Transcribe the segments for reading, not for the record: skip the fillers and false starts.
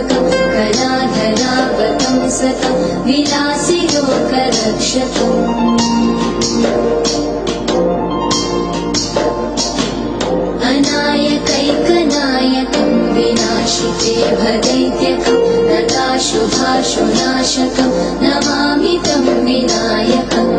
पूर्वकं कलाधरावतं सतं विलासि लोकरक्षकम् अनायकैकनायकं विनाशिते भदैत्यकं नताशुभाशुनाशकं नमामि तं विनायकम्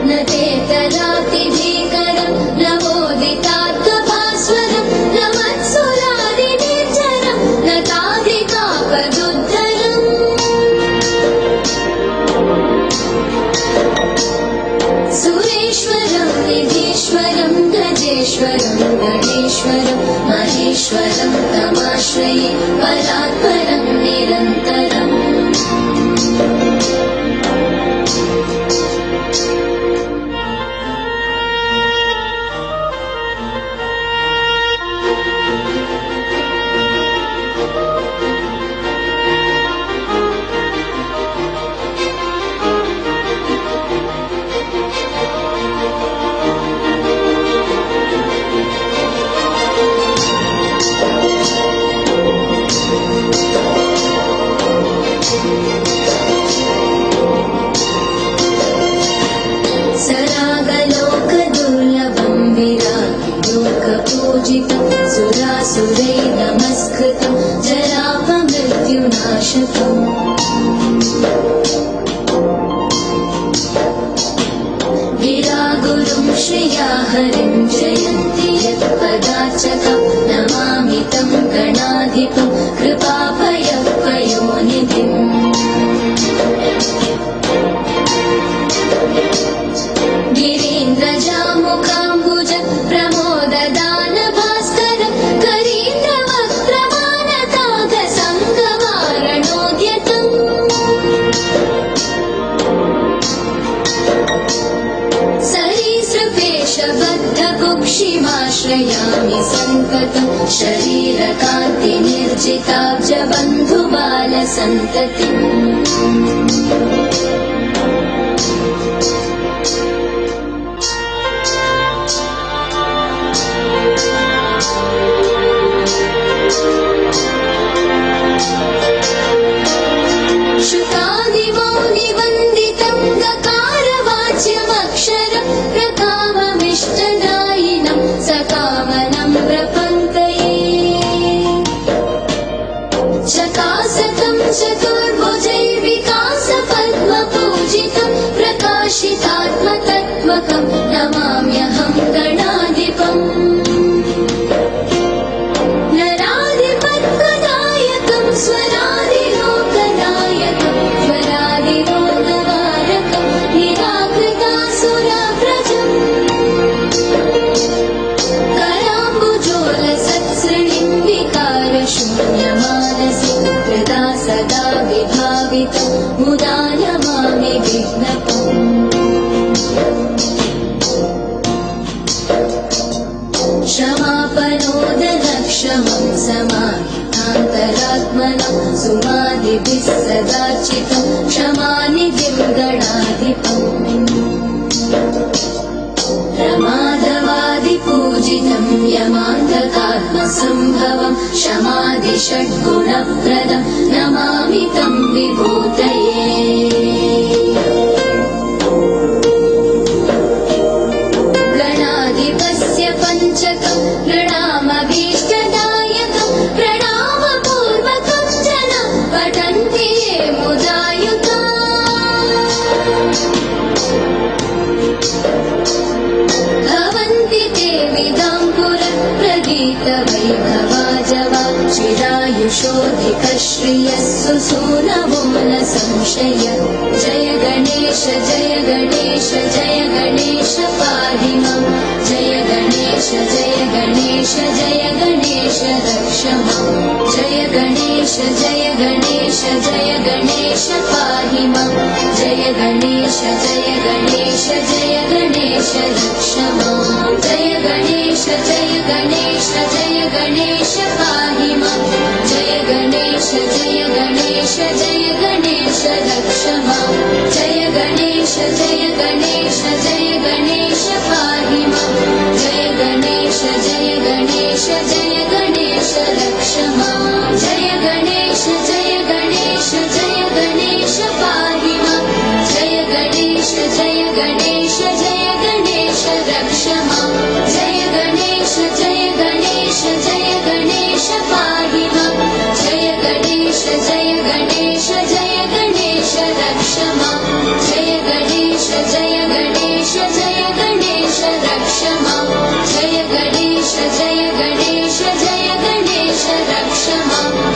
न ते तरातिभीकरं न मोदितात्मभास्वरं न मत्सुरादिनिर्झरं न ताधिकापदुद्धरम् सुरेश्वरं निधीश्वरं गजेश्वरं गणेश्वरं महेश्वरं तमाश्रये परात्परं निरन्तरम् सरागलोकदुर्लभं विरागिलोकपूजितं सुरासुरैः नमस्कृतं जरापमृत्युनाशकम् गिरागुरुं श्रिया हरिं जयन्ति यत्पदार्चकं नमामि तं गणाधिपं कृपाभयपयोनिधिम् गिरीन्द्रजामुखाम्बुज प्रमोददानभास्करं करीन्द्रवक्त्रमानताघसङ्गवारणोद्यतम् सरीसृपेशबद्धकुक्षिमाश्रयामि सन्ततं शरीरकान्तिनिर्जिताब्जबन्धुबालसन्ततिम् शुकादिमौलिवन्दितं गकारवाच्यमक्षरं प्रकाममिष्टदायिनं सकामनं प्रपन्तये चकासतं चतुर्भुजैर्विकासपद्मपूजितं प्रकाशितात्मतत्त्वकं नमाम्यहं गणाधिपम् नराधिपत्पदायकं स्वरादिलोकनायकं स्वरादिलोकवारकं निराकृतासुरव्रजम् कराम्बुजोलसत्सृणिं विकारशून्यमानसि हृदा सदा विभावितं मुदा नमामि विघ्नपम् क्षमापनोदनक्षमं समाहितान्तरात्मनं सुमादिभिः सदार्चितं क्षमानिधिं गणाधिपम् प्रमादवादिपूजितं यमान्तकात्मसम्भवं शमादिषड्गुणप्रदं नमामि तं विभूतये गणाधिपस्य पञ्चकं प्रणामभीष्टदायकं प्रणामपूर्वकं जना पठन्ति ये मुदायुता भवन्ति ते विदाम्बुरप्रगीतवैभवाजवा चिरायुषोऽधिकश्रियः सुसूनवो न संशय जय गणेश जय गणेश जय गणेश पाहि मां जय गणेश जय गणेश जय गणेश रक्ष मां जय गणेश जय गणेश जय गणेश पाहि मां जय गणेश जय गणेश जय गणेश रक्ष मां जय गणेश जय गणेश जय गणेश पाहि मां जय गणेश जय गणेश जय गणेश रक्ष मां जय गणेश जय गणेश जय गणेश पाहि मां जय गणेश जय गणेश गणेश जय गणेश रक्ष मां जय गणेश जय गणेश जय गणेश रक्ष मां जय गणेश जय गणेश जय गणेश रक्ष मां